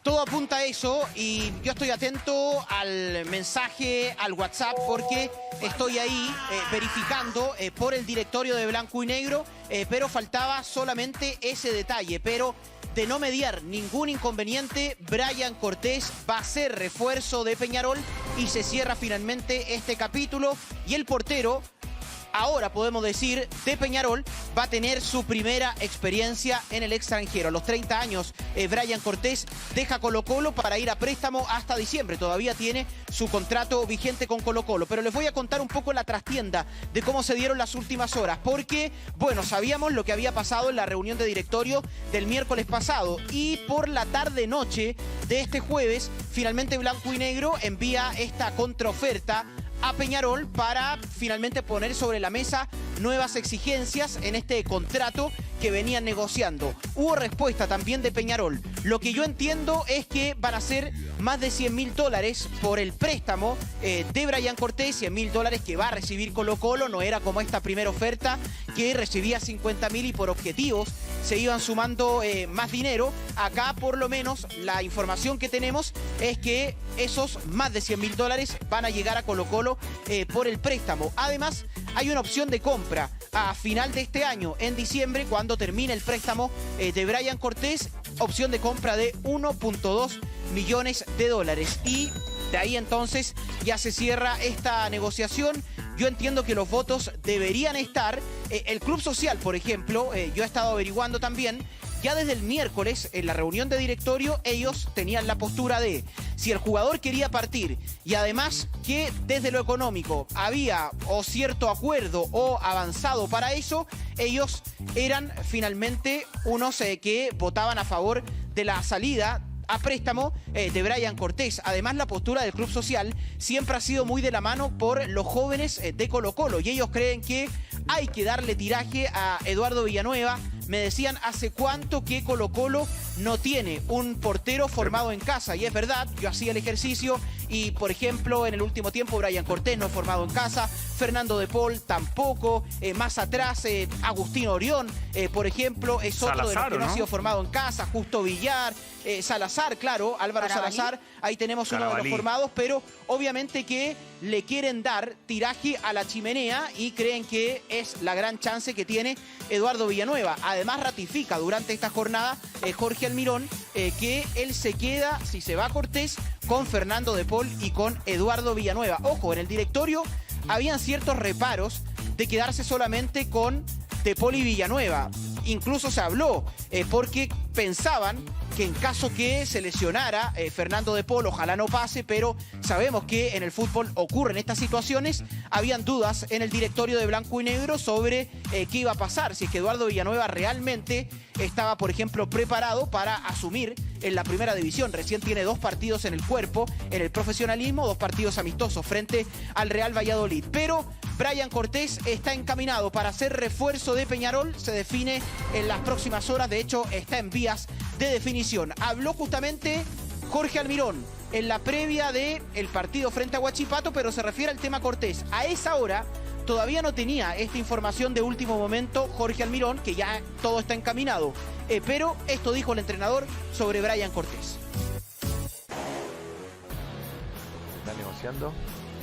Todo apunta a eso y yo estoy atento al mensaje, al WhatsApp, porque estoy ahí verificando por el directorio de Blanco y Negro, pero faltaba solamente ese detalle. Pero de no mediar ningún inconveniente, Brian Cortés va a ser refuerzo de Peñarol y se cierra finalmente este capítulo. Y el portero, ahora podemos decir, de Peñarol, va a tener su primera experiencia en el extranjero. A los 30 años, Brian Cortés deja Colo-Colo para ir a préstamo hasta diciembre. Todavía tiene su contrato vigente con Colo-Colo. Pero les voy a contar un poco la trastienda de cómo se dieron las últimas horas. Porque, bueno, sabíamos lo que había pasado en la reunión de directorio del miércoles pasado. Y por la tarde-noche de este jueves, finalmente Blanco y Negro envía esta contraoferta a Peñarol para finalmente poner sobre la mesa nuevas exigencias en este contrato que venían negociando. Hubo respuesta también de Peñarol. Lo que yo entiendo es que van a ser más de $100.000 por el préstamo de Brian Cortés, $100.000 que va a recibir Colo-Colo. No era como esta primera oferta que recibía 50.000 y por objetivos se iban sumando más dinero. Acá por lo menos la información que tenemos es que esos más de $100.000 van a llegar a Colo-Colo por el préstamo. Además, hay una opción de compra a final de este año, en diciembre, cuando termine el préstamo de Brian Cortés, opción de compra de $1.2 millones. Y de ahí entonces ya se cierra esta negociación. Yo entiendo que los votos deberían estar. El Club Social, por ejemplo, yo he estado averiguando también, ya desde el miércoles, en la reunión de directorio, ellos tenían la postura de si el jugador quería partir y además que desde lo económico había o cierto acuerdo o avanzado para eso, ellos eran finalmente unos que votaban a favor de la salida a préstamo de Brian Cortés. Además, la postura del Club Social siempre ha sido muy de la mano por los jóvenes de Colo-Colo y ellos creen que hay que darle tiraje a Eduardo Villanueva. Me decían hace cuánto que Colo-Colo no tiene un portero formado en casa. Y es verdad, yo hacía el ejercicio y, por ejemplo, en el último tiempo Brian Cortés no es formado en casa, Fernando de Paul tampoco, más atrás Agustín Orión, por ejemplo, es otro Salazar, de los que no ha sido formado en casa, Justo Villar, Salazar, claro, Álvaro Salazar, ahí tenemos uno de los formados, pero obviamente que le quieren dar tiraje a la chimenea y creen que es la gran chance que tiene Eduardo Villanueva. Además ratifica durante esta jornada Jorge Almirón que él se queda, si se va a Cortés, con Fernando de Paul y con Eduardo Villanueva. Ojo, en el directorio habían ciertos reparos de quedarse solamente con de Paul y Villanueva. Incluso se habló porque pensaban que en caso que se lesionara Fernando de Paul, ojalá no pase, pero sabemos que en el fútbol ocurren estas situaciones. Habían dudas en el directorio de Blanco y Negro sobre qué iba a pasar, si es que Eduardo Villanueva realmente estaba, por ejemplo, preparado para asumir en la primera división. Recién tiene 2 partidos en el cuerpo, en el profesionalismo, 2 partidos amistosos frente al Real Valladolid. Pero Brian Cortés está encaminado para ser refuerzo de Peñarol, se define en las próximas horas, de hecho está en vías de definición. Habló justamente Jorge Almirón en la previa del partido frente a Huachipato, pero se refiere al tema Cortés. A esa hora todavía no tenía esta información de último momento Jorge Almirón, que ya todo está encaminado. Pero esto dijo el entrenador sobre Brian Cortés. ¿Está negociando?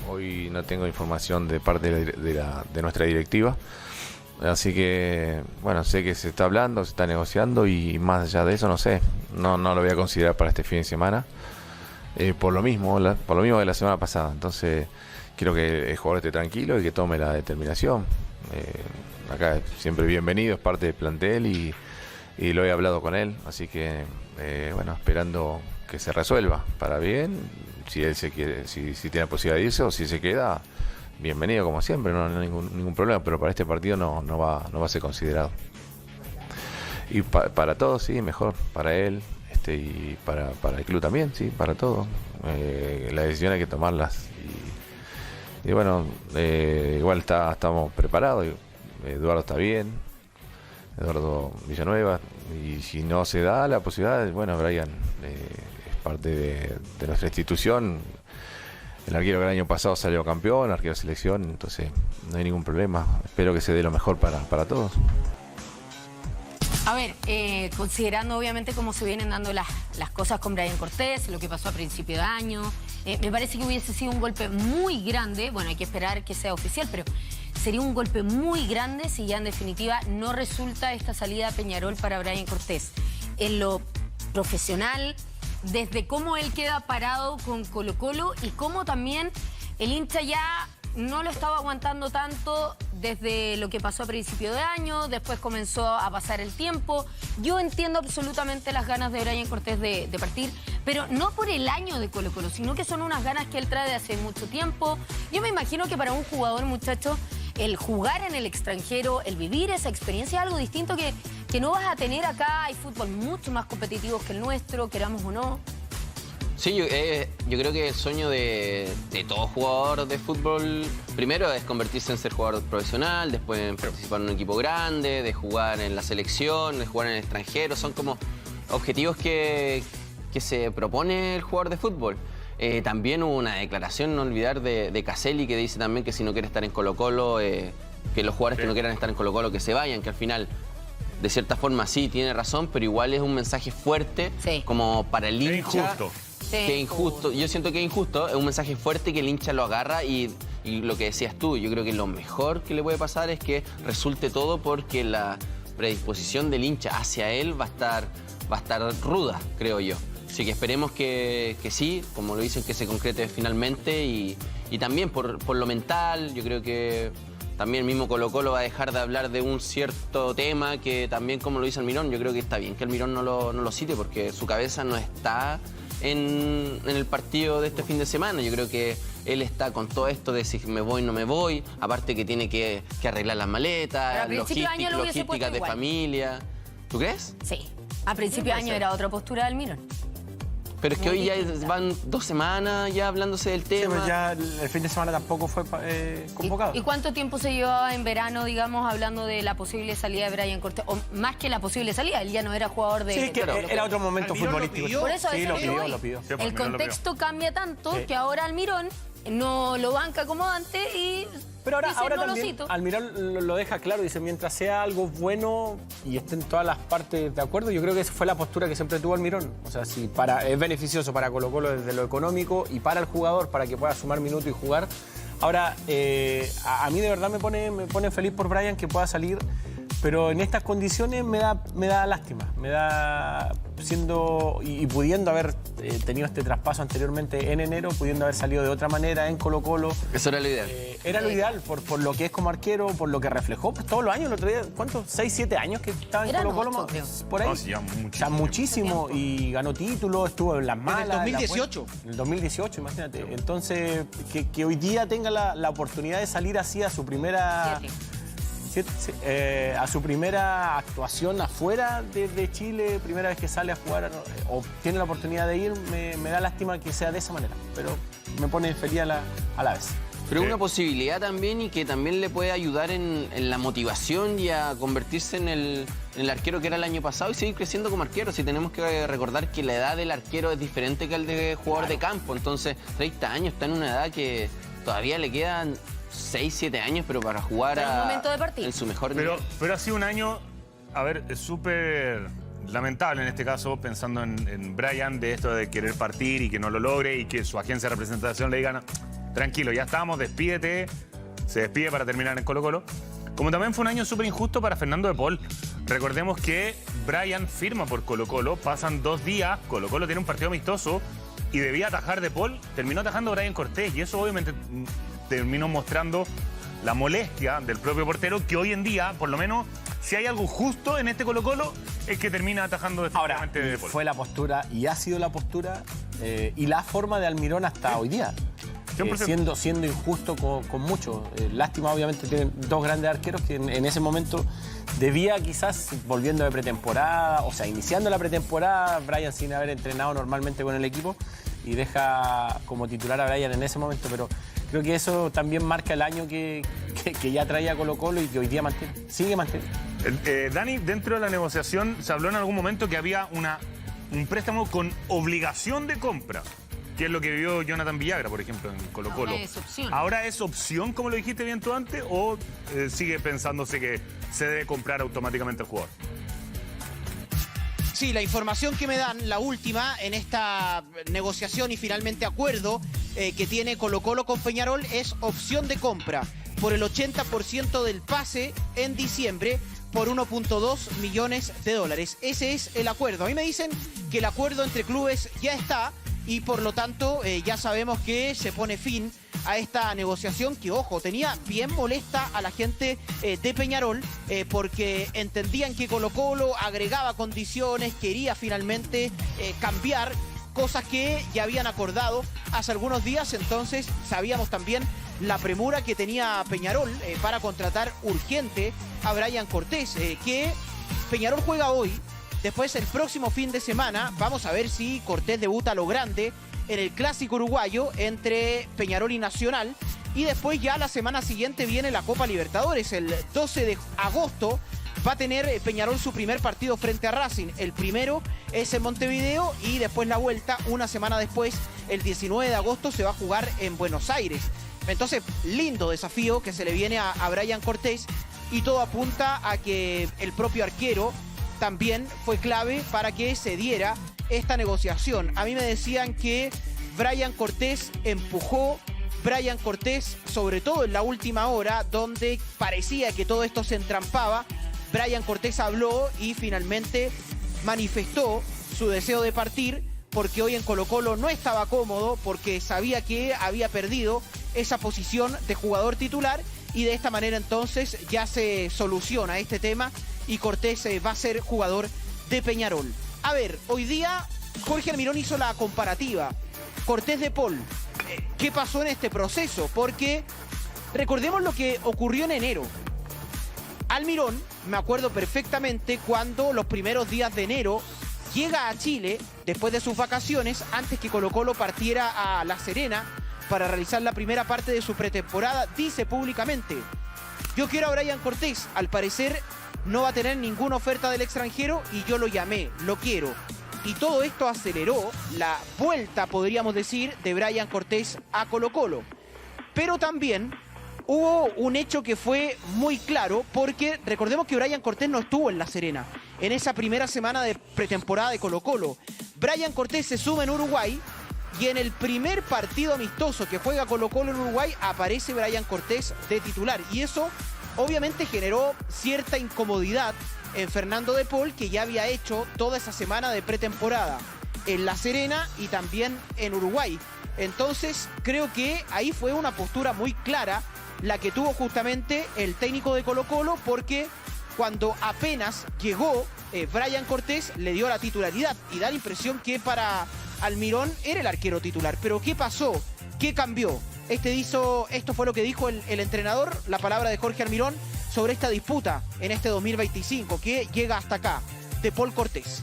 Hoy no tengo información de parte de nuestra directiva. Así que, bueno, sé que se está hablando, se está negociando y más allá de eso no sé. No lo voy a considerar para este fin de semana. Por lo mismo de la semana pasada. Entonces, quiero que el jugador esté tranquilo y que tome la determinación. Acá siempre bienvenido, es parte del plantel y lo he hablado con él. Así que, bueno, esperando que se resuelva para bien. Si él se quiere, si tiene la posibilidad de irse o si se queda, bienvenido como siempre, no hay ningún problema, pero para este partido no va a ser considerado. Y para todos, sí, mejor, para él y para el club también, sí, para todos. Las decisiones hay que tomarlas y bueno, igual estamos preparados. Eduardo está bien, Eduardo Villanueva, y si no se da la posibilidad, bueno, Brian es parte de nuestra institución. El arquero que el año pasado salió campeón, arquero de selección, entonces no hay ningún problema. Espero que se dé lo mejor para todos. A ver, considerando obviamente cómo se vienen dando las cosas con Bryan Cortés, lo que pasó a principio de año, me parece que hubiese sido un golpe muy grande, bueno, hay que esperar que sea oficial, pero sería un golpe muy grande si ya en definitiva no resulta esta salida a Peñarol para Bryan Cortés. En lo profesional, desde cómo él queda parado con Colo-Colo y cómo también el hincha ya no lo estaba aguantando tanto desde lo que pasó a principio de año, después comenzó a pasar el tiempo. Yo entiendo absolutamente las ganas de Bryan Cortés de partir, pero no por el año de Colo-Colo, sino que son unas ganas que él trae de hace mucho tiempo. Yo me imagino que para un jugador, muchacho, el jugar en el extranjero, el vivir esa experiencia es algo distinto que no vas a tener acá. Hay fútbol mucho más competitivos que el nuestro, queramos o no. Sí, yo creo que el sueño de todo jugador de fútbol, primero es convertirse en ser jugador profesional, después en participar en un equipo grande, de jugar en la selección, de jugar en el extranjero. Son como objetivos que se propone el jugador de fútbol. También hubo una declaración, no olvidar, de Caselli, que dice también que si no quiere estar en Colo-Colo, que los jugadores que no quieran estar en Colo-Colo que se vayan, que al final, de cierta forma sí, tiene razón, pero igual es un mensaje fuerte, como para el hincha. Es injusto. Que injusto. Yo siento que es injusto, es un mensaje fuerte que el hincha lo agarra y lo que decías tú, yo creo que lo mejor que le puede pasar es que resulte todo, porque la predisposición del hincha hacia él va a estar ruda, creo yo. Así que esperemos que sí, como lo dicen, que se concrete finalmente y también por lo mental, yo creo que también mismo Colo-Colo va a dejar de hablar de un cierto tema que también, como lo dice Almirón, yo creo que está bien que Almirón no lo cite, porque su cabeza no está en el partido de este fin de semana. Yo creo que él está con todo esto de si me voy o no me voy, aparte que tiene que arreglar las maletas, logísticas de familia. ¿Tú crees? Sí, a principio de año era otra postura de Almirón. Pero es que hoy ya van 2 semanas ya hablándose del tema. Sí, pues ya el fin de semana tampoco fue convocado. ¿Y cuánto tiempo se llevaba en verano, digamos, hablando de la posible salida de Bryan Cortés? O más que la posible salida, él ya no era jugador de... Sí, que era otro momento Almirón futbolístico. Por eso sí, lo pidió. pidió. El contexto cambia tanto que ahora Almirón no lo banca como antes y... Pero ahora no también Almirón lo deja claro, dice, mientras sea algo bueno y estén todas las partes de acuerdo, yo creo que esa fue la postura que siempre tuvo Almirón. O sea, si es beneficioso para Colo-Colo desde lo económico y para el jugador, para que pueda sumar minutos y jugar. Ahora, a mí de verdad me pone feliz por Bryan que pueda salir, pero en estas condiciones me da lástima. Me da, y pudiendo haber tenido este traspaso anteriormente en enero, pudiendo haber salido de otra manera en Colo-Colo. Eso era lo ideal. Era lo ideal por lo que es como arquero, por lo que reflejó pues, todos los años. El otro día, ¿cuántos? 6, 7 años que estaba en Colo-Colo. Por ahí. No, sí, ya muchísimo. Y ganó títulos, estuvo en las malas. En el 2018. En el 2018, imagínate. Entonces, que hoy día tenga la oportunidad de salir así a su primera... a su primera actuación afuera de Chile, primera vez que sale a jugar o tiene la oportunidad de ir, me da lástima que sea de esa manera, pero me pone feliz a la vez. Pero es una posibilidad también, y que también le puede ayudar en la motivación y a convertirse en el arquero que era el año pasado y seguir creciendo como arquero. Si tenemos que recordar que la edad del arquero es diferente que el de jugador de campo, entonces 30 años, está en una edad que todavía le quedan 6, 7 años, pero para jugar en su mejor nivel. Pero ha sido un año, a ver, súper lamentable en este caso, pensando en Bryan, de esto de querer partir y que no lo logre y que su agencia de representación le diga, tranquilo, ya estamos, despídete. Se despide para terminar en Colo-Colo. Como también fue un año súper injusto para Fernando de Paul. Recordemos que Bryan firma por Colo-Colo, pasan 2 días, Colo-Colo tiene un partido amistoso y debía atajar de Paul, terminó atajando a Bryan Cortés, y eso obviamente terminó mostrando la molestia del propio portero, que hoy en día, por lo menos, si hay algo justo en este Colo-Colo, es que termina atajando definitivamente de Paul. Fue la postura y ha sido la postura y la forma de Almirón hasta hoy día. Siendo injusto con mucho. Lástima, obviamente, tienen 2 grandes arqueros que en ese momento debía, quizás, volviendo de pretemporada, o sea, iniciando la pretemporada, Bryan sin haber entrenado normalmente con el equipo, y deja como titular a Bryan en ese momento, pero creo que eso también marca el año que ya traía Colo-Colo y que hoy día sigue manteniendo. Dani, dentro de la negociación se habló en algún momento que había un préstamo con obligación de compra, que es lo que vivió Jonathan Villagra, por ejemplo, en Colo-Colo. Ahora es opción. ¿Ahora es opción, como lo dijiste bien tú antes, o sigue pensándose que se debe comprar automáticamente al jugador? Sí, la información que me dan, la última, en esta negociación y finalmente acuerdo que tiene Colo-Colo con Peñarol es opción de compra por el 80% del pase en diciembre por 1.2 millones de dólares. Ese es el acuerdo. A mí me dicen que el acuerdo entre clubes ya está y por lo tanto ya sabemos que se pone fin a esta negociación que, ojo, tenía bien molesta a la gente de Peñarol porque entendían que Colo-Colo agregaba condiciones, quería finalmente cambiar cosas que ya habían acordado hace algunos días. Entonces sabíamos también la premura que tenía Peñarol para contratar urgente a Bryan Cortés, que Peñarol juega hoy. Después, el próximo fin de semana, vamos a ver si Cortés debuta a lo grande en el Clásico Uruguayo entre Peñarol y Nacional. Y después ya la semana siguiente viene la Copa Libertadores. El 12 de agosto va a tener Peñarol su primer partido frente a Racing. El primero es en Montevideo y después la vuelta, una semana después, el 19 de agosto, se va a jugar en Buenos Aires. Entonces, lindo desafío que se le viene a Bryan Cortés y todo apunta a que el propio arquero también fue clave para que se diera esta negociación. A mí me decían que Bryan Cortés empujó, Bryan Cortés, sobre todo en la última hora, donde parecía que todo esto se entrampaba, Bryan Cortés habló y finalmente manifestó su deseo de partir porque hoy en Colo-Colo no estaba cómodo, porque sabía que había perdido esa posición de jugador titular y de esta manera entonces ya se soluciona este tema y Cortés va a ser jugador de Peñarol. A ver, hoy día Jorge Almirón hizo la comparativa. Cortés de Paul, ¿qué pasó en este proceso? Porque recordemos lo que ocurrió en enero. Almirón, me acuerdo perfectamente cuando los primeros días de enero llega a Chile después de sus vacaciones, antes que Colo-Colo partiera a La Serena para realizar la primera parte de su pretemporada, dice públicamente: yo quiero a Bryan Cortés, al parecer no va a tener ninguna oferta del extranjero y yo lo llamé, lo quiero. Y todo esto aceleró la vuelta, podríamos decir, de Bryan Cortés a Colo-Colo. Pero también hubo un hecho que fue muy claro, porque recordemos que Bryan Cortés no estuvo en La Serena en esa primera semana de pretemporada de Colo-Colo. Bryan Cortés se suma en Uruguay y en el primer partido amistoso que juega Colo-Colo en Uruguay aparece Bryan Cortés de titular. Y eso obviamente generó cierta incomodidad en Fernando de Paul, que ya había hecho toda esa semana de pretemporada en La Serena y también en Uruguay. Entonces creo que ahí fue una postura muy clara la que tuvo justamente el técnico de Colo-Colo, porque cuando apenas llegó Bryan Cortés le dio la titularidad y da la impresión que para Almirón era el arquero titular. Pero ¿qué pasó? ¿Qué cambió? Esto fue lo que dijo el entrenador, la palabra de Jorge Almirón sobre esta disputa en este 2025 que llega hasta acá, de Paul Cortés.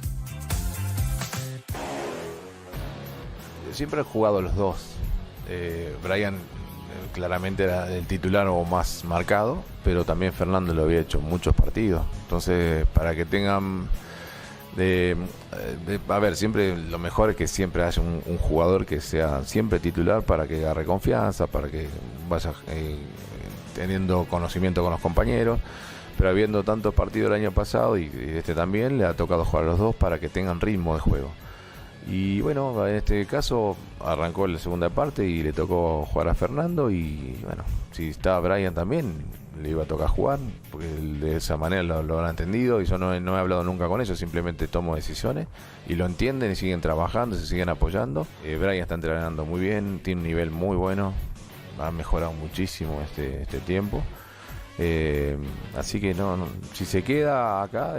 Siempre han jugado los dos. Bryan claramente era el titular o más marcado, pero también Fernando lo había hecho muchos partidos. Entonces, para que tengan... a ver, siempre lo mejor es que siempre haya un jugador que sea siempre titular para que agarre confianza, para que vaya teniendo conocimiento con los compañeros. Pero habiendo tantos partidos el año pasado y este también, le ha tocado jugar a los dos para que tengan ritmo de juego. Y bueno, en este caso arrancó la segunda parte y le tocó jugar a Fernando. Y bueno, si estaba Bryan también le iba a tocar jugar, porque de esa manera lo han entendido. Y yo no he hablado nunca con ellos, simplemente tomo decisiones y lo entienden y siguen trabajando, se siguen apoyando. Bryan está entrenando muy bien, tiene un nivel muy bueno, ha mejorado muchísimo este tiempo. Así que si se queda acá,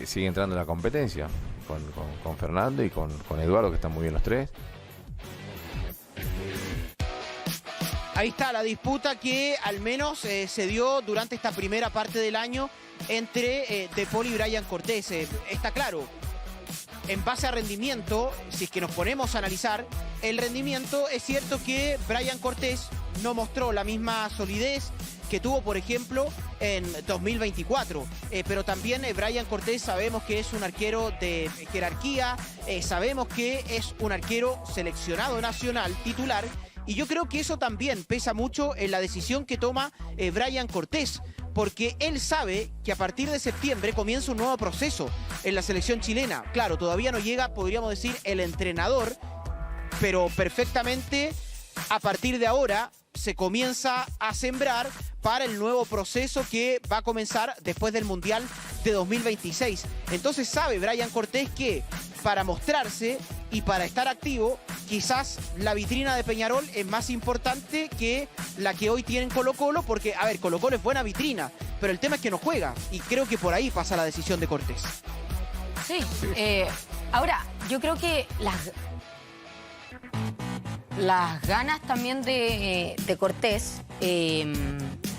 sigue entrando en la competencia con Fernando y con Eduardo, que están muy bien los tres. Ahí está la disputa que al menos se dio durante esta primera parte del año entre De Paul y Bryan Cortés. Está claro, en base a rendimiento, si es que nos ponemos a analizar el rendimiento, es cierto que Bryan Cortés no mostró la misma solidez que tuvo, por ejemplo, en 2024. Pero también Bryan Cortés sabemos que es un arquero de jerarquía, sabemos que es un arquero seleccionado nacional, titular, y yo creo que eso también pesa mucho en la decisión que toma Bryan Cortés, porque él sabe que a partir de septiembre comienza un nuevo proceso en la selección chilena. Claro, todavía no llega, podríamos decir, el entrenador, pero perfectamente a partir de ahora se comienza a sembrar para el nuevo proceso que va a comenzar después del Mundial de 2026. Entonces sabe Brian Cortés que para mostrarse y para estar activo, quizás la vitrina de Peñarol es más importante que la que hoy tienen Colo-Colo, porque, a ver, Colo-Colo es buena vitrina, pero el tema es que no juega, y creo que por ahí pasa la decisión de Cortés. Sí, ahora, yo creo que las ganas también de Cortés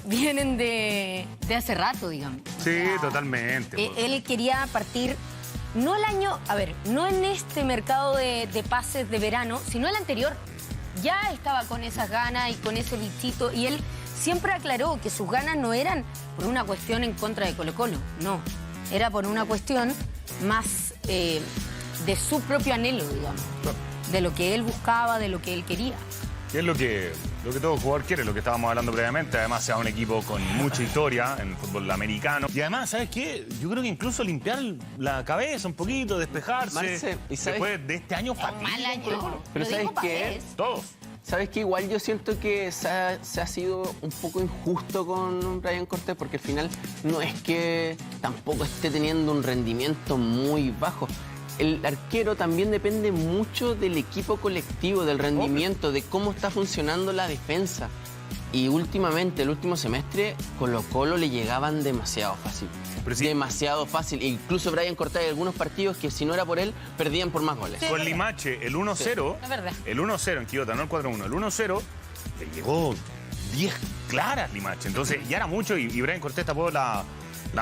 vienen de hace rato, digamos. Sí, totalmente. Él quería partir, no el año, a ver, no en este mercado de pases de verano, sino el anterior. Ya estaba con esas ganas y con ese bichito, y él siempre aclaró que sus ganas no eran por una cuestión en contra de Colo-Colo, no. Era por una cuestión más de su propio anhelo, digamos. De lo que él buscaba, de lo que él quería. Que es lo que todo jugador quiere, lo que estábamos hablando previamente. Además, sea un equipo con mucha historia en el fútbol americano. Y además, ¿sabes qué? Yo creo que incluso limpiar la cabeza un poquito, despejarse. Marce, ¿y sabes? Después de este año fatídico. Mal año. Pero Lo ¿sabes dijo qué? Pavés. Todos. ¿Sabes qué? Igual yo siento que se ha sido un poco injusto con Brian Cortés, porque al final no es que tampoco esté teniendo un rendimiento muy bajo. El arquero también depende mucho del equipo colectivo, del rendimiento, de cómo está funcionando la defensa. Y últimamente, el último semestre, Colo-Colo le llegaban demasiado fácil. Pero sí. Demasiado fácil. Incluso Brian Cortés, hay algunos partidos que si no era por él, perdían por más goles. Sí. Con Limache, el 1-0. Es verdad. El 1-0 en Quillota, no el 4-1. El 1-0 le llegó 10 claras Limache. Entonces ya era mucho y Brian Cortés tapó la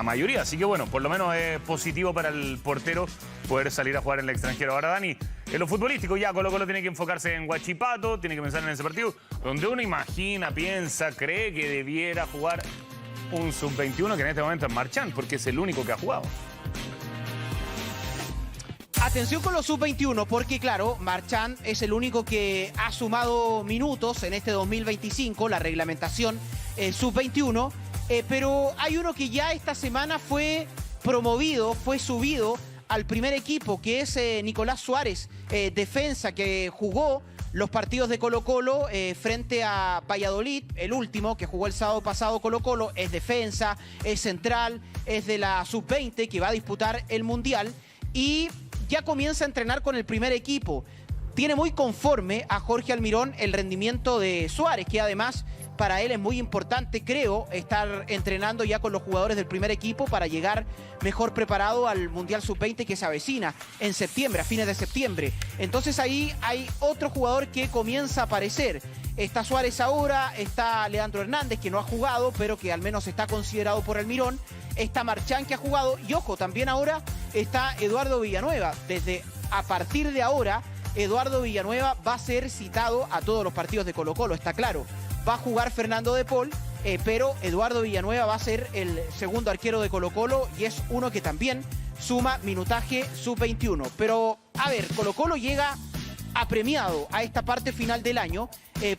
mayoría. Así que bueno, por lo menos es positivo para el portero poder salir a jugar en el extranjero. Ahora, Dani, en lo futbolístico ya Colo-Colo tiene que enfocarse en Huachipato, tiene que pensar en ese partido donde uno imagina, piensa, cree que debiera jugar un sub-21 que en este momento es Marchand, porque es el único que ha jugado. Atención con los sub-21, porque claro, Marchand es el único que ha sumado minutos en este 2025, la reglamentación sub-21, pero hay uno que ya esta semana fue promovido, fue subido al primer equipo, que es Nicolás Suárez, defensa que jugó los partidos de Colo-Colo frente a Valladolid, el último que jugó el sábado pasado Colo-Colo, es defensa, es central, es de la sub-20 que va a disputar el Mundial y ya comienza a entrenar con el primer equipo. Tiene muy conforme a Jorge Almirón el rendimiento de Suárez, que además para él es muy importante, creo, estar entrenando ya con los jugadores del primer equipo para llegar mejor preparado al Mundial Sub-20 que se avecina en septiembre, a fines de septiembre. Entonces ahí hay otro jugador que comienza a aparecer. Está Suárez ahora, está Leandro Hernández, que no ha jugado, pero que al menos está considerado por Almirón. Está Marchand, que ha jugado. Y ojo, también ahora está Eduardo Villanueva. Desde a partir de ahora, Eduardo Villanueva va a ser citado a todos los partidos de Colo-Colo, está claro. Va a jugar Fernando de Paul, pero Eduardo Villanueva va a ser el segundo arquero de Colo-Colo y es uno que también suma minutaje sub-21. Pero, a ver, Colo-Colo llega apremiado a esta parte final del año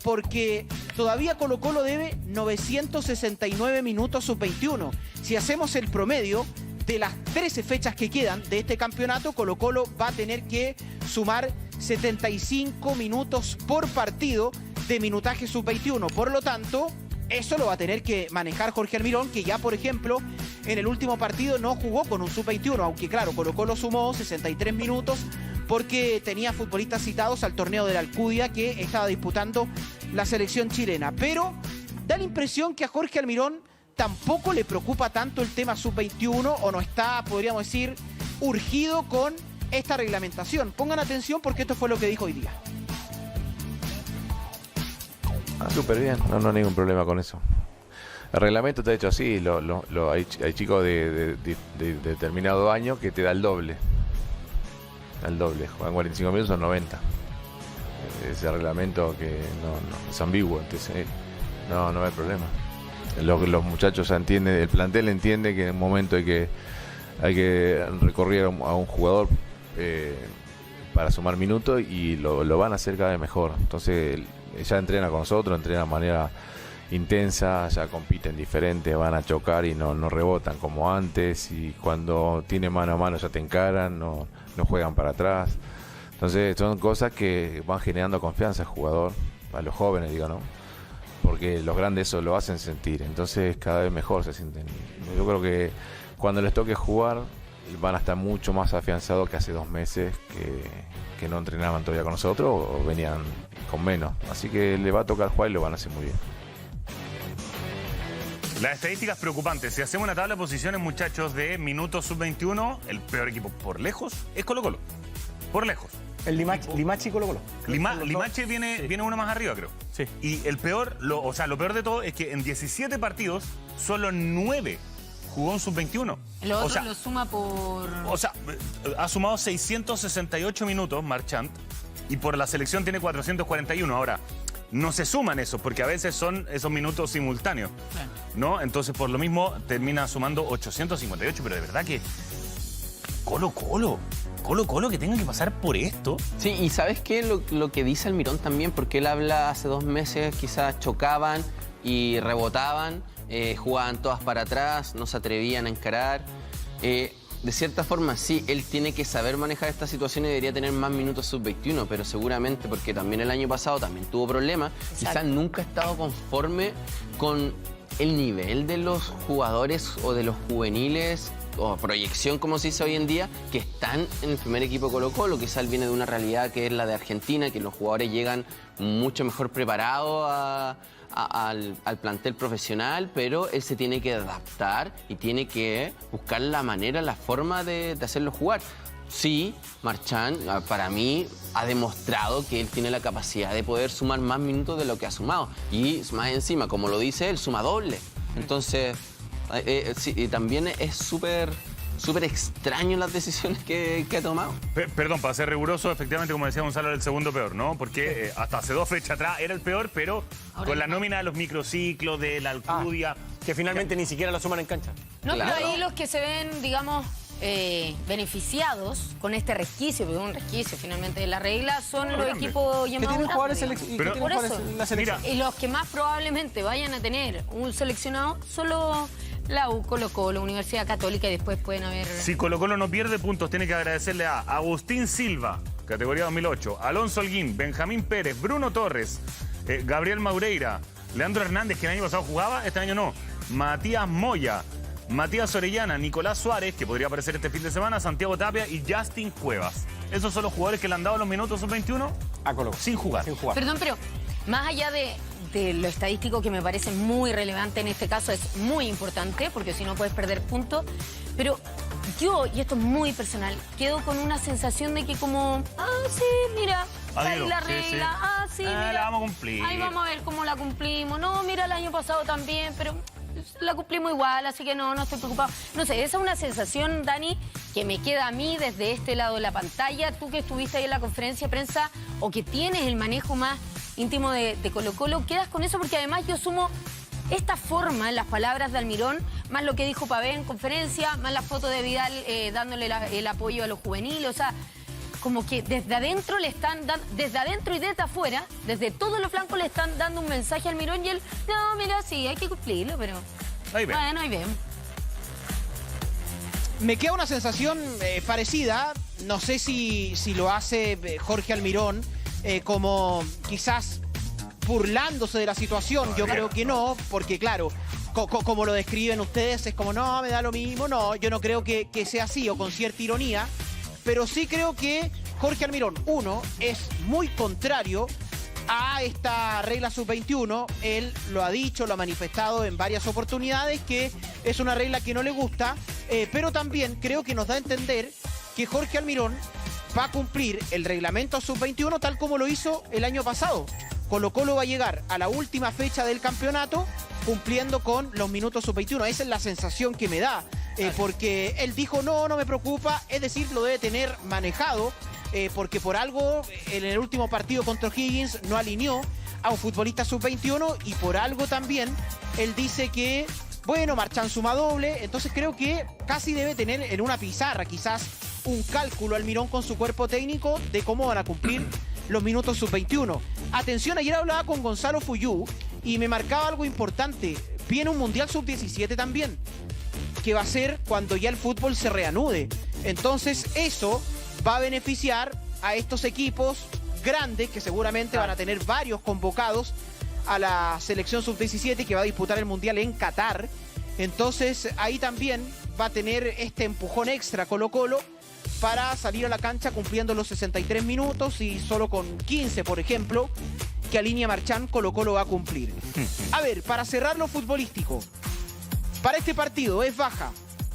porque todavía Colo-Colo debe 969 minutos sub-21. Si hacemos el promedio de las 13 fechas que quedan de este campeonato, Colo-Colo va a tener que sumar 75 minutos por partido de minutaje sub-21. Por lo tanto, eso lo va a tener que manejar Jorge Almirón, que ya, por ejemplo, en el último partido no jugó con un sub-21, aunque claro, Colo-Colo sumó 63 minutos porque tenía futbolistas citados al torneo de la Alcudia que estaba disputando la selección chilena. Pero da la impresión que a Jorge Almirón tampoco le preocupa tanto el tema sub-21 o no está, podríamos decir, urgido con esta reglamentación. Pongan atención porque esto fue lo que dijo hoy día. Súper bien, no hay ningún problema con eso. El reglamento está hecho así, hay chicos de determinado año que te da el doble. Al doble, juegan 45 minutos, son 90. Ese reglamento que no es ambiguo, entonces no hay problema. Los muchachos entienden, el plantel entiende que en un momento hay que recorrer a un jugador para sumar minutos y lo van a hacer cada vez mejor. Entonces ella entrena con nosotros, entrena de manera intensa, ya compiten diferente, van a chocar y no rebotan como antes, y cuando tiene mano a mano ya te encaran, no juegan para atrás. Entonces son cosas que van generando confianza al jugador, a los jóvenes, digo, ¿no? Porque los grandes eso lo hacen sentir, entonces cada vez mejor se sienten. Yo creo que cuando les toque jugar van a estar mucho más afianzados que hace 2 meses que no entrenaban todavía con nosotros o venían con menos. Así que le va a tocar jugar y lo van a hacer muy bien. Las estadísticas preocupantes. Si hacemos una tabla de posiciones, muchachos, de minutos sub-21, el peor equipo por lejos es Colo-Colo. Por lejos. El Limache y Colo-Colo. Limache viene uno más arriba, creo. Sí. Y el peor, lo peor de todo es que en 17 partidos, solo 9 jugó en sub-21. Lo otro lo suma por... O sea, ha sumado 668 minutos Marchand y por la selección tiene 441. Ahora, no se suman esos porque a veces son esos minutos simultáneos, ¿no? Entonces, por lo mismo, termina sumando 858. Pero de verdad que Colo-Colo que tenga que pasar por esto. Sí, y ¿sabes qué? Lo que dice Almirón también, porque él habla hace 2 meses, quizás chocaban y rebotaban, jugaban todas para atrás, no se atrevían a encarar. De cierta forma, sí, él tiene que saber manejar esta situación y debería tener más minutos sub-21, pero seguramente, porque también el año pasado también tuvo problemas, quizás nunca ha estado conforme con el nivel de los jugadores o de los juveniles, o proyección, como se dice hoy en día, que están en el primer equipo Colo-Colo. Quizás él viene de una realidad que es la de Argentina, que los jugadores llegan mucho mejor preparados al plantel profesional, pero él se tiene que adaptar y tiene que buscar la manera, la forma de hacerlo jugar. Sí, Marchand, para mí, ha demostrado que él tiene la capacidad de poder sumar más minutos de lo que ha sumado. Y más encima, como lo dice él, suma doble. Entonces, sí, y también es súper extraño las decisiones que ha tomado. Perdón, para ser riguroso, efectivamente, como decía Gonzalo, era el segundo peor, ¿no? Porque hasta hace 2 fechas atrás era el peor, pero ahora con la nómina de los microciclos, de la Alcudia... que finalmente ni siquiera lo suman en cancha. No, Claro. pero ahí los que se ven, digamos, beneficiados con este resquicio, porque es un resquicio finalmente de la regla, son los equipos Que llamados tienen jugadores grandes, seleccionados. Pero- Por eso. La selección. Mira. Y los que más probablemente vayan a tener un seleccionado solo la U, Colo-Colo, Universidad Católica, y después pueden haber... Si Colo-Colo no pierde puntos, tiene que agradecerle a Agustín Silva, categoría 2008, Alonso Holguín, Benjamín Pérez, Bruno Torres, Gabriel Maureira, Leandro Hernández, que el año pasado jugaba, este año no, Matías Moya, Matías Orellana, Nicolás Suárez, que podría aparecer este fin de semana, Santiago Tapia y Justin Cuevas. Esos son los jugadores que le han dado los minutos sub-21 A Colo-Colo. sin jugar. Sin jugar. Perdón, pero más allá de lo estadístico, que me parece muy relevante en este caso, es muy importante, porque si no puedes perder puntos, pero yo, y esto es muy personal, quedo con una sensación de que como, sí, mira, ahí la regla, sí, mira, la vamos a cumplir. ahí vamos a ver cómo la cumplimos, no, mira, el año pasado también, pero la cumplimos igual, así que no estoy preocupado. No sé, esa es una sensación, Dani, que me queda a mí desde este lado de la pantalla, tú que estuviste ahí en la conferencia de prensa o que tienes el manejo más íntimo de Colo-Colo, quedas con eso, porque además yo sumo esta forma en las palabras de Almirón, más lo que dijo Pavé en conferencia, más la foto de Vidal dándole el apoyo a los juveniles, o sea, como que desde adentro le están dando, desde adentro y desde afuera, desde todos los flancos le están dando un mensaje a Almirón y él, no, mira, sí, hay que cumplirlo, pero Ahí ven. bueno, ahí ven. Me queda una sensación parecida, no sé si lo hace Jorge Almirón, como quizás burlándose de la situación. Yo creo que no, porque claro, como lo describen ustedes, es como, no, me da lo mismo. No, yo no creo que sea así, o con cierta ironía, pero sí creo que Jorge Almirón, uno, es muy contrario a esta regla sub-21. Él lo ha dicho, lo ha manifestado en varias oportunidades, que es una regla que no le gusta, pero también creo que nos da a entender que Jorge Almirón va a cumplir el reglamento sub-21 tal como lo hizo el año pasado. Colo-Colo va a llegar a la última fecha del campeonato cumpliendo con los minutos sub-21. Esa es la sensación que me da, porque él dijo, no me preocupa, es decir, lo debe tener manejado, porque por algo en el último partido contra O'Higgins no alineó a un futbolista sub-21, y por algo también él dice que, bueno, Marchand suma doble. Entonces creo que casi debe tener en una pizarra quizás un cálculo Almirón con su cuerpo técnico de cómo van a cumplir los minutos sub-21. Atención, ayer hablaba con Gonzalo Fuyú y me marcaba algo importante. Viene un Mundial Sub-17 también, que va a ser cuando ya el fútbol se reanude. Entonces eso va a beneficiar a estos equipos grandes que seguramente van a tener varios convocados a la selección Sub-17 que va a disputar el Mundial en Qatar. Entonces ahí también va a tener este empujón extra Colo-Colo para salir a la cancha cumpliendo los 63 minutos y solo con 15, por ejemplo, que alinea Marchán, Colo-Colo va a cumplir. A ver, para cerrar lo futbolístico, para este partido es baja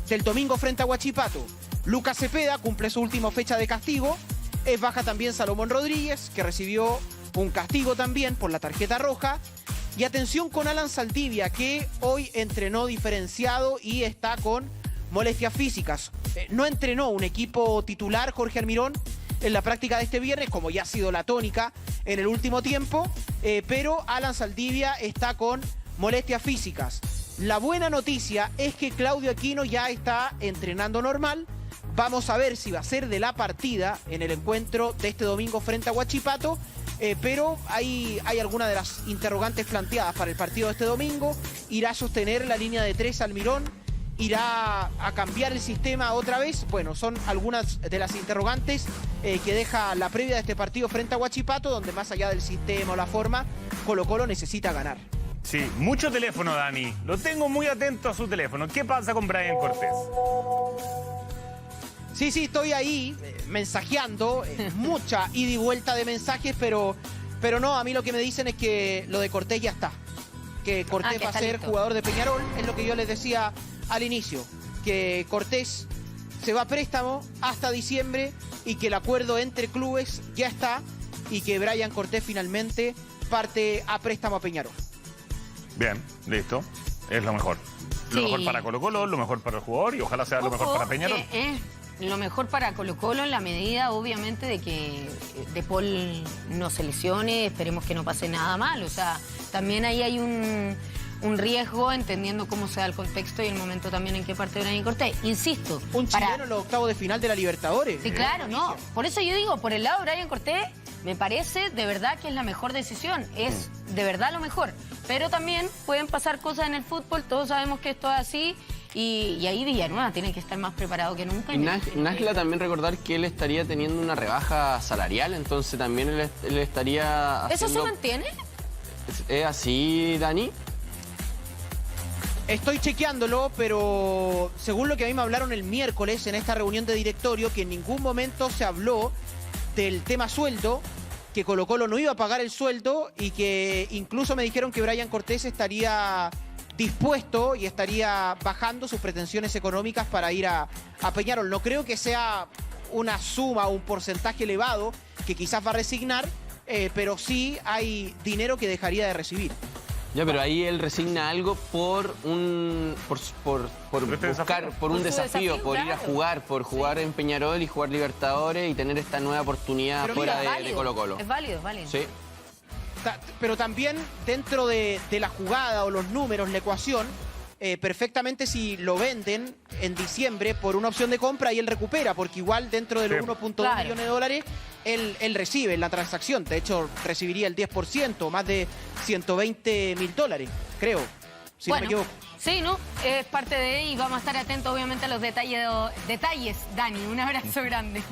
del domingo frente a Huachipato. Lucas Cepeda cumple su última fecha de castigo. Es baja también Salomón Rodríguez, que recibió un castigo también por la tarjeta roja. Y atención con Alan Saldivia, que hoy entrenó diferenciado y está con molestias físicas. No entrenó un equipo titular, Jorge Almirón, en la práctica de este viernes, como ya ha sido la tónica en el último tiempo, pero Alan Saldivia está con molestias físicas. La buena noticia es que Claudio Aquino ya está entrenando normal. Vamos a ver si va a ser de la partida en el encuentro de este domingo frente a Huachipato, pero hay algunas de las interrogantes planteadas para el partido de este domingo. ¿Irá a sostener la línea de 3 Almirón? ¿Irá a cambiar el sistema otra vez? Bueno, son algunas de las interrogantes que deja la previa de este partido frente a Huachipato, donde más allá del sistema o la forma, Colo-Colo necesita ganar. Sí, mucho teléfono, Dani. Lo tengo muy atento a su teléfono. ¿Qué pasa con Brian Cortés? Sí, estoy ahí mensajeando, mucha ida y vuelta de mensajes, pero no, a mí lo que me dicen es que lo de Cortés ya está. Que Cortés va a ser jugador de Peñarol, es lo que yo les decía al inicio, que Cortés se va a préstamo hasta diciembre y que el acuerdo entre clubes ya está y que Brian Cortés finalmente parte a préstamo a Peñarol. Bien, listo. Es lo mejor. Lo mejor para Colo-Colo, lo mejor para el jugador y ojalá sea lo mejor para Peñarol. Lo mejor para Colo-Colo en la medida, obviamente, de que De Paul no se lesione, esperemos que no pase nada mal. O sea, también ahí hay un riesgo, entendiendo cómo se da el contexto y el momento también en que parte Brian Cortés. Insisto. Un chileno en los octavos de final de la Libertadores. Sí, claro, no. Por eso yo digo, por el lado de Brian Cortés, me parece de verdad que es la mejor decisión. Es de verdad lo mejor. Pero también pueden pasar cosas en el fútbol, todos sabemos que esto es así. Y ahí Villanueva tiene que estar más preparado que nunca. Y Nájila también recordar que él estaría teniendo una rebaja salarial, entonces también él estaría haciendo... ¿Eso se mantiene? ¿Es así, Dani? Estoy chequeándolo, pero según lo que a mí me hablaron el miércoles en esta reunión de directorio, que en ningún momento se habló del tema sueldo, que Colo-Colo no iba a pagar el sueldo y que incluso me dijeron que Brian Cortés estaría dispuesto y estaría bajando sus pretensiones económicas para ir a Peñarol. No creo que sea una suma o un porcentaje elevado que quizás va a resignar, pero sí hay dinero que dejaría de recibir. Ya, pero ahí él resigna algo por un desafío, por ir a jugar, por jugar en Peñarol y jugar Libertadores y tener esta nueva oportunidad fuera de Colo-Colo. Es válido, es válido. Sí. Pero también dentro de la jugada o los números, la ecuación, perfectamente si lo venden en diciembre por una opción de compra y él recupera, porque igual dentro de los 1.2 millones de dólares él recibe la transacción. De hecho, recibiría el 10%, más de 120.000 dólares, creo, si no me equivoco. Sí, ¿no? Es parte de y vamos a estar atentos obviamente a los detalles, Dani. Un abrazo grande.